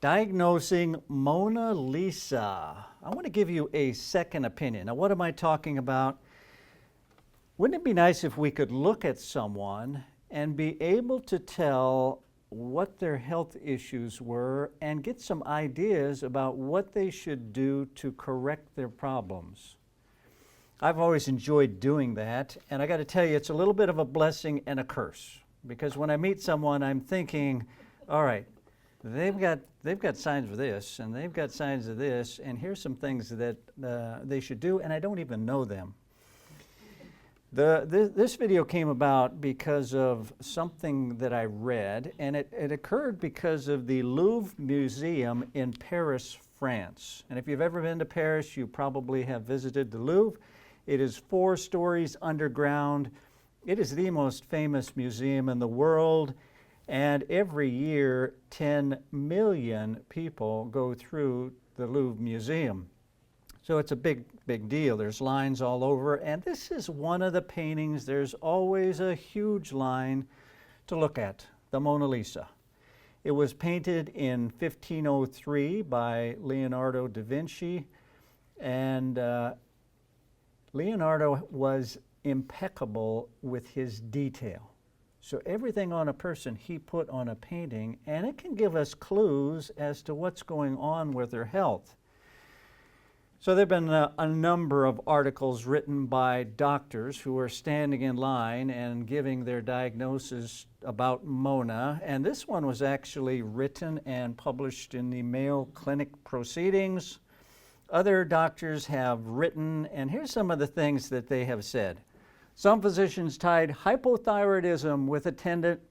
Diagnosing Mona Lisa. I want to give you a second opinion. Now, what am I talking about? Wouldn't it be nice if we could look at someone and be able to tell what their health issues were and get some ideas about what they should do to correct their problems? I've always enjoyed doing that, and I got to tell you, it's a little bit of a blessing and a curse, because when I meet someone, I'm thinking, all right, they've got signs of this, and they've got signs of this, and here's some things that they should do, and I don't even know them. This video came about because of something that I read, and it occurred because of the Louvre Museum in Paris, France. And if you've ever been to Paris, you probably have visited the Louvre. It is 4 stories underground. It is the most famous museum in the world, and every year 10 million people go through the Louvre Museum. So it's a big deal. There's lines all over, and this is one of the paintings. There's always a huge line to look at, the Mona Lisa. It was painted in 1503 by Leonardo da Vinci, and Leonardo was impeccable with his detail. So everything on a person he put on a painting, and it can give us clues as to what's going on with their health. So there have been a number of articles written by doctors who are standing in line and giving their diagnosis about Mona, and this one was actually written and published in the Mayo Clinic Proceedings. Other doctors have written, and here's some of the things that they have said. Some physicians tied hypothyroidism with attendant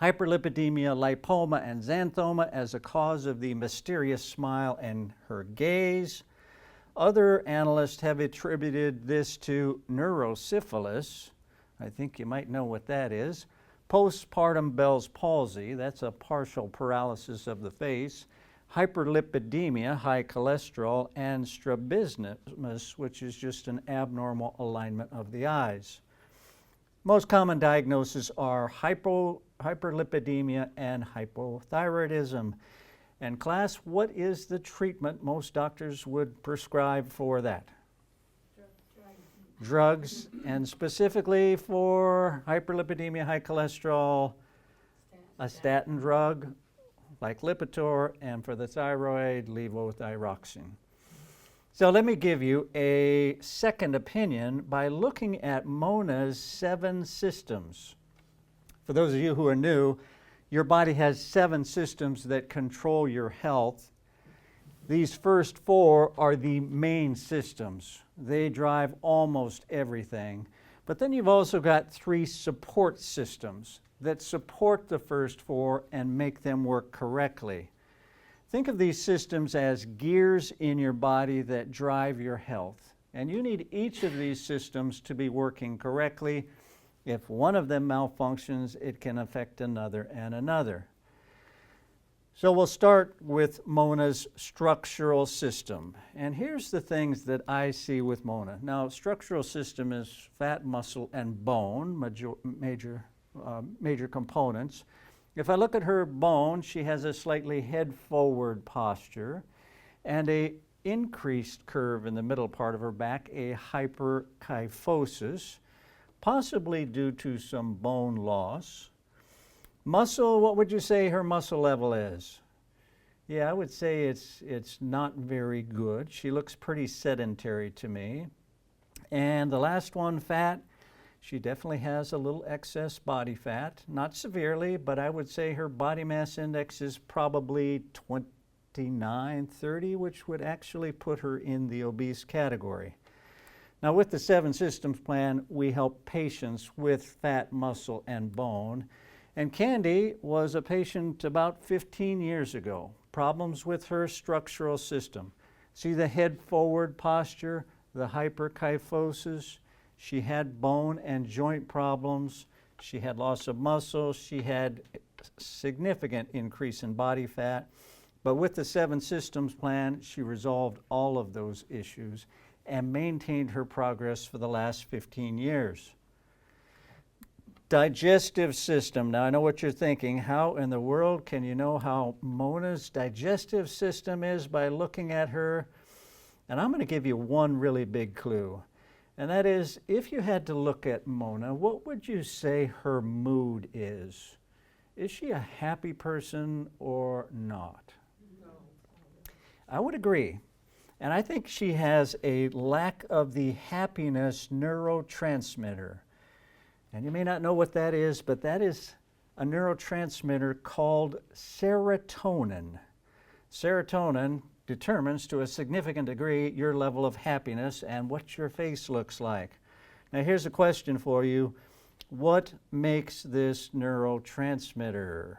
hyperlipidemia, lipoma, and xanthoma as a cause of the mysterious smile and her gaze. Other analysts have attributed this to neurosyphilis. I think you might know what that is. Postpartum Bell's palsy, that's a partial paralysis of the face. Hyperlipidemia, high cholesterol, and strabismus, which is just an abnormal alignment of the eyes. Most common diagnoses are hyperlipidemia and hypothyroidism. And class, what is the treatment most doctors would prescribe for that? Drugs, and specifically for hyperlipidemia, high cholesterol, a statin drug like Lipitor, and for the thyroid, levothyroxine. So let me give you a second opinion by looking at Mona's 7 systems. For those of you who are new, your body has 7 systems that control your health. These first 4 are the main systems. They drive almost everything. But then you've also got 3 support systems that support the first 4 and make them work correctly. Think of these systems as gears in your body that drive your health. And you need each of these systems to be working correctly. If one of them malfunctions, it can affect another and another. So we'll start with Mona's structural system. And here's the things that I see with Mona. Now, structural system is fat, muscle, and bone, major components. If I look at her bone, she has a slightly head-forward posture and a increased curve in the middle part of her back, a hyperkyphosis, possibly due to some bone loss. Muscle, what would you say her muscle level is? Yeah, I would say it's not very good. She looks pretty sedentary to me. And the last one, fat, she definitely has a little excess body fat. Not severely, but I would say her body mass index is probably 29, 30, which would actually put her in the obese category. Now, with the 7 Systems Plan, we help patients with fat, muscle, and bone. And Candy was a patient about 15 years ago. Problems with her structural system. See the head-forward posture, the hyperkyphosis. She had bone and joint problems. She had loss of muscle. She had significant increase in body fat. But with the 7 Systems Plan, she resolved all of those issues and maintained her progress for the last 15 years. Digestive system. Now, I know what you're thinking. How in the world can you know how Mona's digestive system is? By looking at her. And I'm going to give you one really big clue. And that is, if you had to look at Mona, what would you say her mood is? Is she a happy person or not? No. I would agree. And I think she has a lack of the happiness neurotransmitter. And you may not know what that is, but that is a neurotransmitter called serotonin. Serotonin determines to a significant degree your level of happiness and what your face looks like. Now here's a question for you. What makes this neurotransmitter?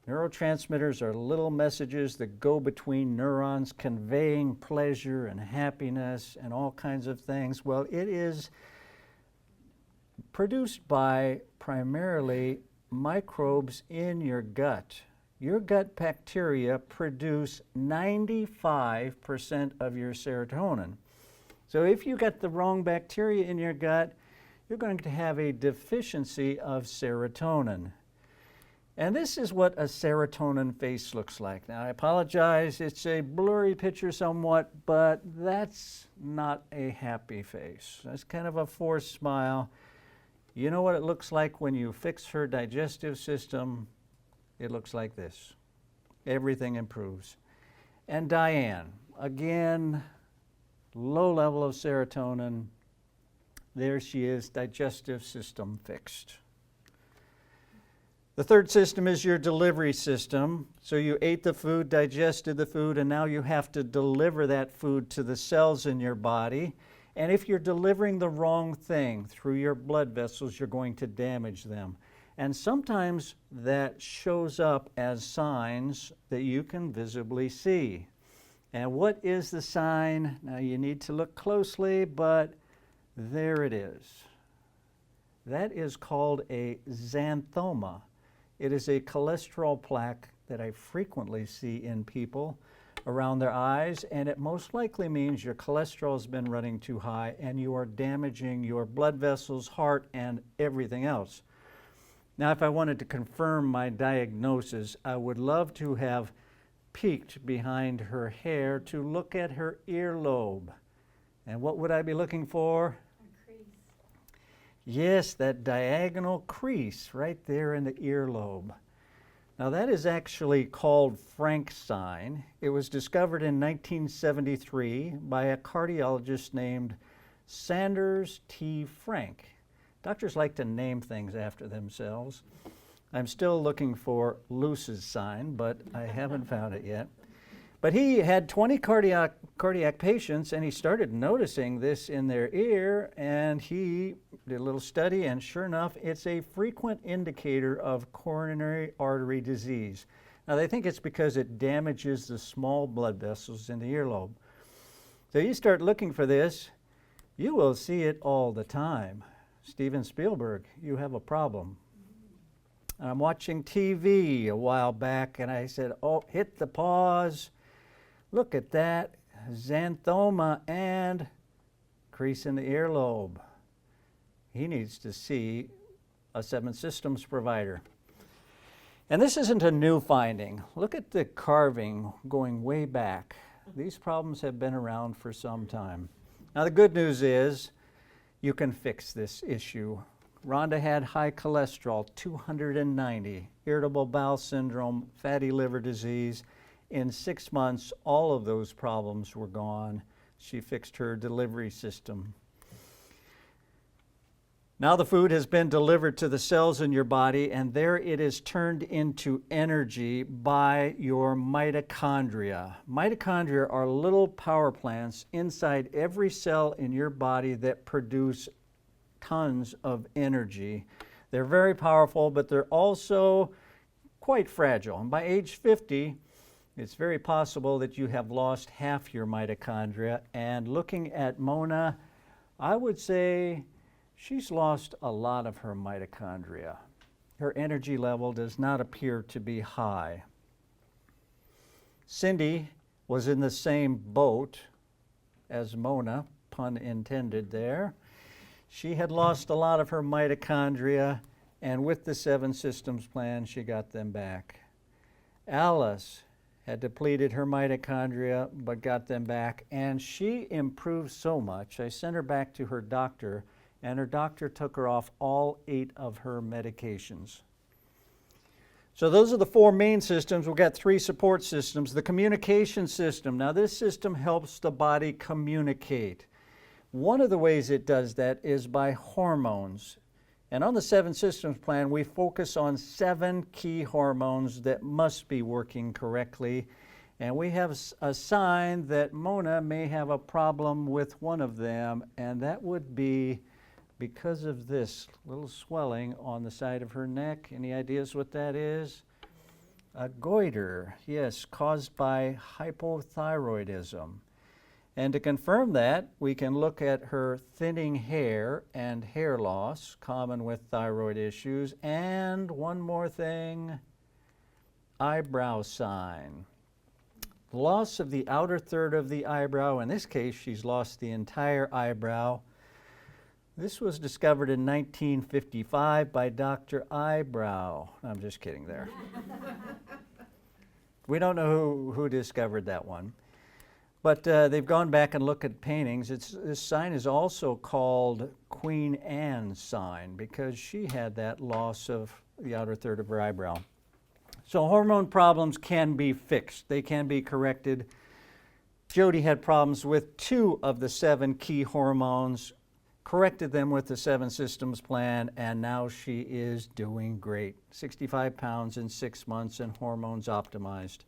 Neurotransmitters are little messages that go between neurons conveying pleasure and happiness and all kinds of things. Well, it is produced by primarily microbes in your gut. Your gut bacteria produce 95% of your serotonin. So if you got the wrong bacteria in your gut, you're going to have a deficiency of serotonin. And this is what a serotonin face looks like. Now, I apologize, it's a blurry picture somewhat, but that's not a happy face. That's kind of a forced smile. You know what it looks like when you fix her digestive system? It looks like this. Everything improves. And Diane, again, low level of serotonin. There she is, digestive system fixed. The third system is your delivery system. So you ate the food, digested the food, and now you have to deliver that food to the cells in your body. And if you're delivering the wrong thing through your blood vessels, you're going to damage them. And sometimes that shows up as signs that you can visibly see. And what is the sign? Now you need to look closely, but there it is. That is called a xanthoma. It is a cholesterol plaque that I frequently see in people around their eyes, and it most likely means your cholesterol has been running too high and you are damaging your blood vessels, heart, and everything else. Now, if I wanted to confirm my diagnosis, I would love to have peeked behind her hair to look at her earlobe. And what would I be looking for? A crease. Yes, that diagonal crease right there in the earlobe. Now that is actually called Frank's sign. It was discovered in 1973 by a cardiologist named Sanders T. Frank. Doctors like to name things after themselves. I'm still looking for Luse's sign, but I haven't found it yet. But he had 20 cardiac patients, and he started noticing this in their ear, and he did a little study, and sure enough, it's a frequent indicator of coronary artery disease. Now, they think it's because it damages the small blood vessels in the earlobe. So you start looking for this, you will see it all the time. Steven Spielberg, you have a problem. I'm watching TV a while back, and I said, oh, hit the pause. Look at that, xanthoma and crease in the earlobe. He needs to see a 7 Systems provider. And this isn't a new finding. Look at the carving going way back. These problems have been around for some time. Now the good news is you can fix this issue. Rhonda had high cholesterol, 290, irritable bowel syndrome, fatty liver disease. In 6 months, all of those problems were gone. She fixed her delivery system. Now the food has been delivered to the cells in your body, and there it is turned into energy by your mitochondria. Mitochondria are little power plants inside every cell in your body that produce tons of energy. They're very powerful, but they're also quite fragile. And by age 50, it's very possible that you have lost half your mitochondria. And looking at Mona, I would say she's lost a lot of her mitochondria. Her energy level does not appear to be high. Cindy was in the same boat as Mona, pun intended there. She had lost a lot of her mitochondria, and with the 7 systems plan, she got them back. Alice had depleted her mitochondria, but got them back, and she improved so much. I sent her back to her doctor, and her doctor took her off all 8 of her medications. So those are the 4 main systems. We've got 3 support systems. The communication system. Now this system helps the body communicate. One of the ways it does that is by hormones. And on the 7 systems plan, we focus on 7 key hormones that must be working correctly. And we have a sign that Mona may have a problem with one of them, and that would be because of this little swelling on the side of her neck. Any ideas what that is? A goiter, yes, caused by hypothyroidism. And to confirm that, we can look at her thinning hair and hair loss, common with thyroid issues. And one more thing, eyebrow sign. Loss of the outer third of the eyebrow. In this case, she's lost the entire eyebrow. This was discovered in 1955 by Dr. Eyebrow. I'm just kidding there. We don't know who discovered that one. But they've gone back and looked at paintings. This sign is also called Queen Anne's sign because she had that loss of the outer third of her eyebrow. So hormone problems can be fixed. They can be corrected. Jody had problems with 2 of the 7 key hormones, corrected them with the 7 systems plan, and now she is doing great. 65 pounds in 6 months and hormones optimized.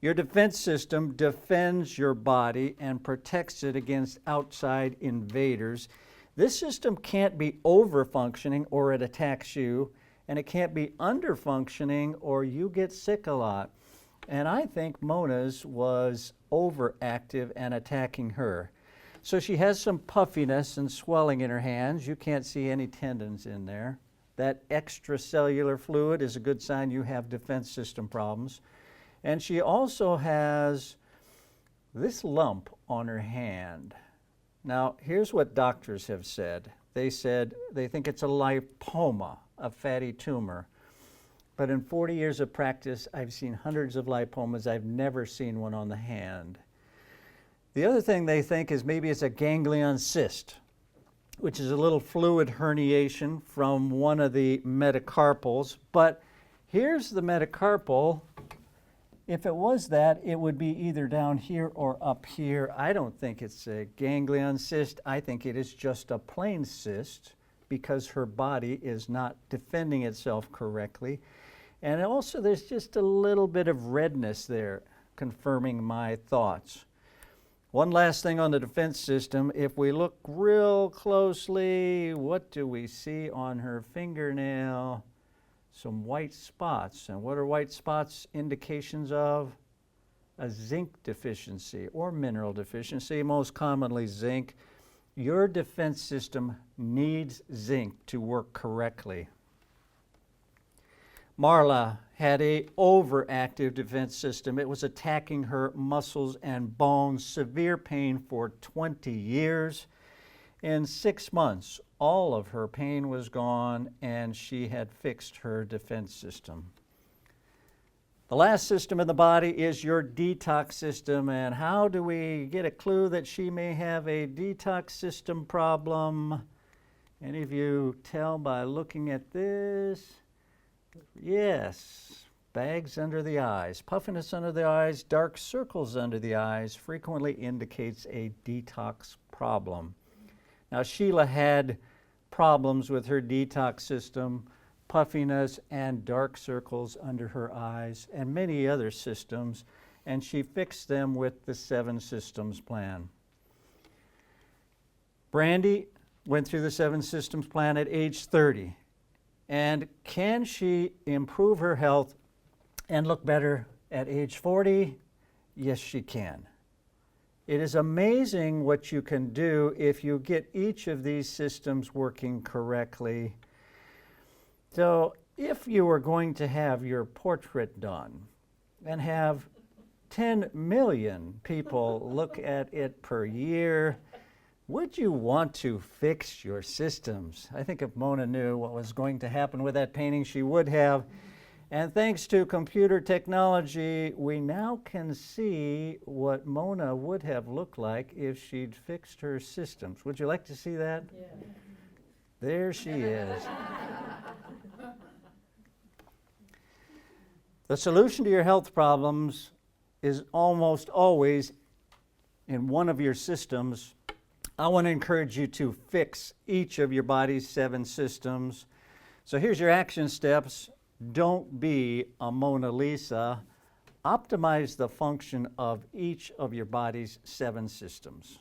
Your defense system defends your body and protects it against outside invaders. This system can't be over-functioning or it attacks you, and it can't be under-functioning or you get sick a lot. And I think Mona's was overactive and attacking her. So she has some puffiness and swelling in her hands. You can't see any tendons in there. That extracellular fluid is a good sign you have defense system problems. And she also has this lump on her hand. Now, here's what doctors have said. They said they think it's a lipoma, a fatty tumor. But in 40 years of practice, I've seen hundreds of lipomas. I've never seen one on the hand. The other thing they think is maybe it's a ganglion cyst, which is a little fluid herniation from one of the metacarpals. But here's the metacarpal. If it was that, it would be either down here or up here. I don't think it's a ganglion cyst. I think it is just a plain cyst because her body is not defending itself correctly. And also there's just a little bit of redness there, confirming my thoughts. One last thing on the defense system. If we look real closely, what do we see on her fingernail? Some white spots. And what are white spots indications of? A zinc deficiency or mineral deficiency, most commonly zinc. Your defense system needs zinc to work correctly. Marla had an overactive defense system. It was attacking her muscles and bones, severe pain for 20 years. In 6 months, all of her pain was gone, and she had fixed her defense system. The last system in the body is your detox system, and how do we get a clue that she may have a detox system problem? Any of you tell by looking at this? Yes, bags under the eyes, puffiness under the eyes, dark circles under the eyes frequently indicates a detox problem. Now, Sheila had problems with her detox system, puffiness and dark circles under her eyes, and many other systems, and she fixed them with the 7 systems plan. Brandy went through the 7 systems plan at age 30. And can she improve her health and look better at age 40? Yes, she can. It is amazing what you can do if you get each of these systems working correctly. So if you were going to have your portrait done and have 10 million people look at it per year, Would you want to fix your systems? I think if Mona knew what was going to happen with that painting, she would have. And thanks to computer technology, we now can see what Mona would have looked like if she'd fixed her systems. Would you like to see that? Yeah. There she is. The solution to your health problems is almost always in one of your systems. I want to encourage you to fix each of your body's 7 systems. So here's your action steps. Don't be a Mona Lisa. Optimize the function of each of your body's 7 systems.